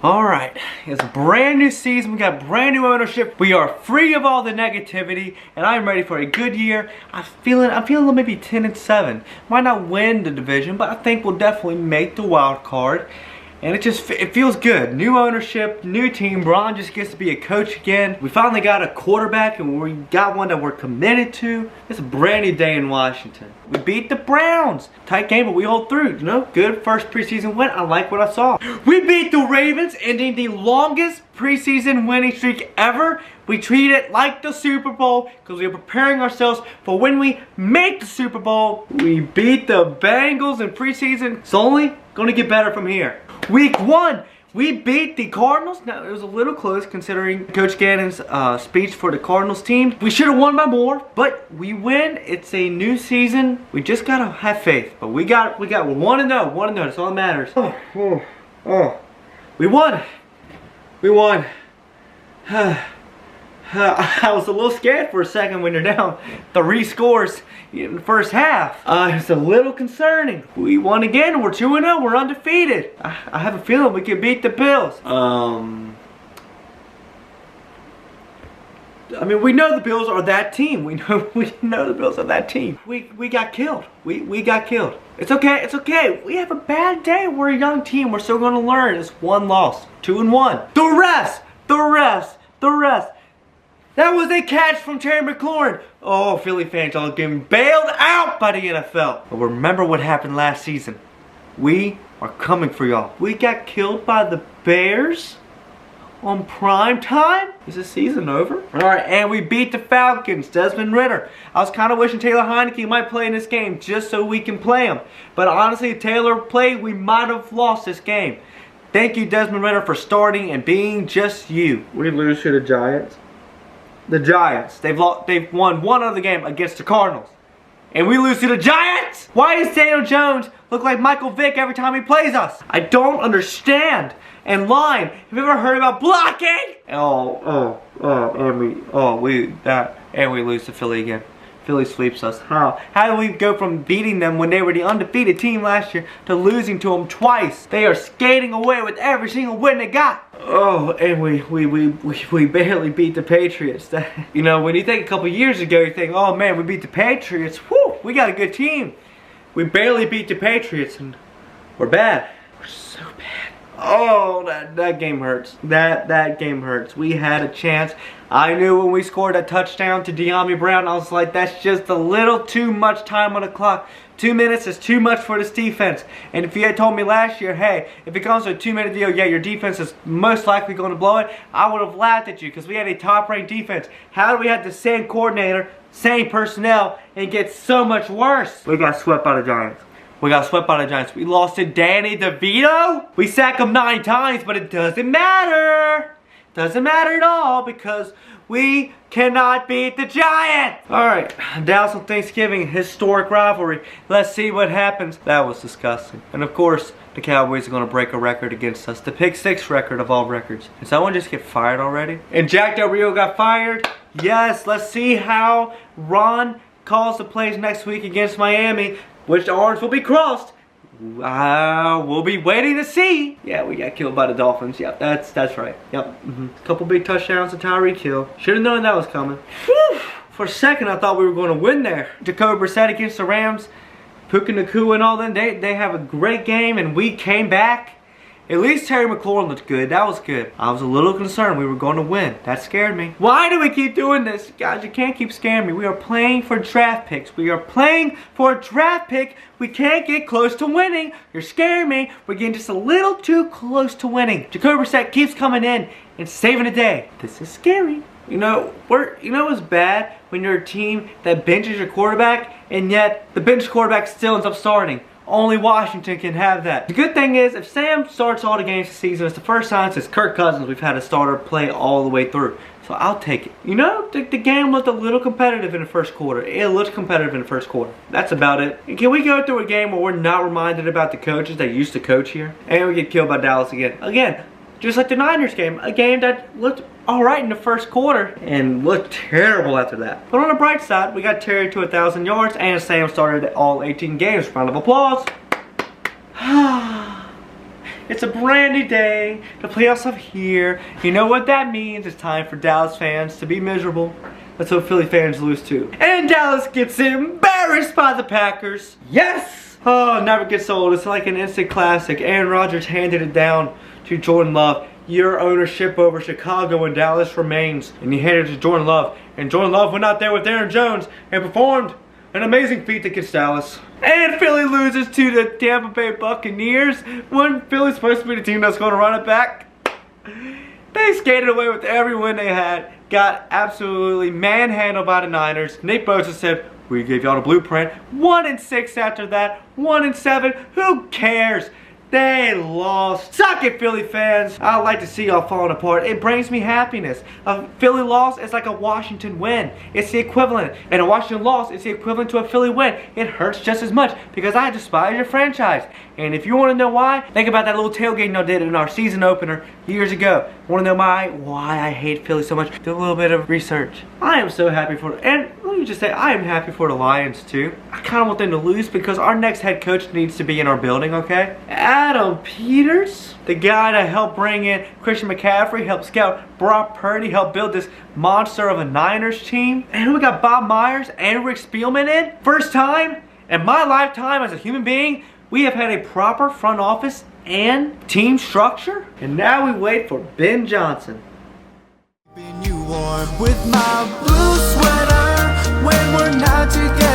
Alright, it's a brand new season, we got brand new ownership, we are free of all the negativity, and I'm ready for a good year. I'm feeling maybe 10-7. Might not win the division, but I think we'll definitely make the wild card. And it feels good. New ownership, new team. Ron just gets to be a coach again. We finally got a quarterback, and we got one that we're committed to. It's a brand new day in Washington. We beat the Browns. Tight game, but we hold through. You know, good first preseason win. I like what I saw. We beat the Ravens, ending the longest preseason winning streak ever. We treat it like the Super Bowl because we are preparing ourselves for when we make the Super Bowl. We beat the Bengals in preseason. It's only going to get better from here. Week 1, we beat the Cardinals. Now, it was a little close considering Coach Gannon's speech for the Cardinals team. We should have won by more, but we win. It's a new season. We just got to have faith. But we're 1-0, 1-0. That's all that matters. We won. We won. I was a little scared for a second when you're down 3 scores in the first half. It's a little concerning. We won again. We're 2-0. We're undefeated. I have a feeling we can beat the Bills. I mean, we know the Bills are that team. We know the Bills are that team. We got killed. We got killed. It's okay. It's okay. We have a bad day. We're a young team. We're still going to learn. It's 1 loss. 2-1. The rest. That was a catch from Terry McLaurin. Oh, Philly fans all getting bailed out by the NFL. But remember what happened last season. We are coming for y'all. We got killed by the Bears on prime time. Is the season over? Alright, and we beat the Falcons. Desmond Ridder. I was kind of wishing Taylor Heineke might play in this game just so we can play him. But honestly, if Taylor played, we might have lost this game. Thank you, Desmond Ridder, for starting and being just you. We lose to the Giants. The Giants, they've won one other game against the Cardinals. And we lose to the Giants? Why does Daniel Jones look like Michael Vick every time he plays us? I don't understand. And line, have you ever heard about blocking? And we lose to Philly again. Philly sweeps us. How do we go from beating them when they were the undefeated team last year to losing to them twice? They are skating away with every single win they got. Oh, and we barely beat the Patriots. You know, when you think a couple years ago, you think, oh man, we beat the Patriots. Whew, we got a good team. We barely beat the Patriots, and we're bad. We're so bad. Oh, that game hurts. That game hurts. We had a chance. I knew when we scored a touchdown to De'Ami Brown, I was like, that's just a little too much time on the clock. 2 minutes is too much for this defense. And if you had told me last year, hey, if it comes to a 2-minute deal, yeah, your defense is most likely going to blow it, I would have laughed at you because we had a top-ranked defense. How do we have the same coordinator, same personnel, and get so much worse? We got swept by the Giants. We got swept by the Giants. We lost to Danny DeVito. We sacked him 9 times, but it doesn't matter. Doesn't matter at all because we cannot beat the Giants. Alright, Dallas on Thanksgiving, historic rivalry. Let's see what happens. That was disgusting. And of course, the Cowboys are going to break a record against us. The pick 6 record of all records. Did someone just get fired already? And Jack Del Rio got fired? Yes, let's see how Ron calls the plays next week against Miami. Which the arms will be crossed. We'll be waiting to see. Yeah, we got killed by the Dolphins. Yep, that's right. Yep. Couple big touchdowns to Tyreek Hill. Should have known that was coming. Whew. For a second, I thought we were going to win there. Jacoby Brissett against the Rams. Puka Nacua and all them. They have a great game, and we came back. At least Terry McLaurin looked good. That was good. I was a little concerned we were going to win. That scared me. Why do we keep doing this? Guys, you can't keep scaring me. We are playing for draft picks. We are playing for a draft pick. We can't get close to winning. You're scaring me. We're getting just a little too close to winning. Jacoby Brissett keeps coming in and saving the day. This is scary. You know what's bad when you're a team that benches your quarterback and yet the bench quarterback still ends up starting. Only Washington can have that. The good thing is, if Sam starts all the games this season, it's the first time since Kirk Cousins we've had a starter play all the way through. So I'll take it. You know, the game looked a little competitive in the first quarter. It looked competitive in the first quarter. That's about it. And can we go through a game where we're not reminded about the coaches that used to coach here? And we get killed by Dallas again. Again, just like the Niners game. A game that looked alright in the first quarter and looked terrible after that. But on the bright side, we got Terry to 1,000 yards and Sam started all 18 games. Round of applause. It's a brand new day. The playoffs are here. You know what that means. It's time for Dallas fans to be miserable. Let's hope Philly fans lose too. And Dallas gets embarrassed by the Packers. Yes! Oh, never gets old. It's like an instant classic. Aaron Rodgers handed it down to Jordan Love. Your ownership over Chicago and Dallas remains. And he handed it to Jordan Love. And Jordan Love went out there with Aaron Jones and performed an amazing feat against Dallas. And Philly loses to the Tampa Bay Buccaneers when Philly's supposed to be the team that's going to run it back. They skated away with every win they had. Got absolutely manhandled by the Niners. Nick Bosa said, we gave y'all the blueprint. 1-6 after that. 1-7. Who cares? They lost. Suck it, Philly fans. I like to see y'all falling apart. It brings me happiness. A Philly loss is like a Washington win. It's the equivalent. And a Washington loss is the equivalent to a Philly win. It hurts just as much because I despise your franchise. And if you want to know why, think about that little tailgate y'all did in our season opener years ago. Want to know why I hate Philly so much? Do a little bit of research. I am so happy for, and let me just say, I am happy for the Lions too. I kind of want them to lose because our next head coach needs to be in our building, okay? Adam Peters, the guy that helped bring in Christian McCaffrey, helped scout Brock Purdy, helped build this monster of a Niners team. And we got Bob Myers and Rick Spielman in. First time in my lifetime as a human being, we have had a proper front office and team structure. And now we wait for Ben Johnson. You warm with my blue sweater when we're not together.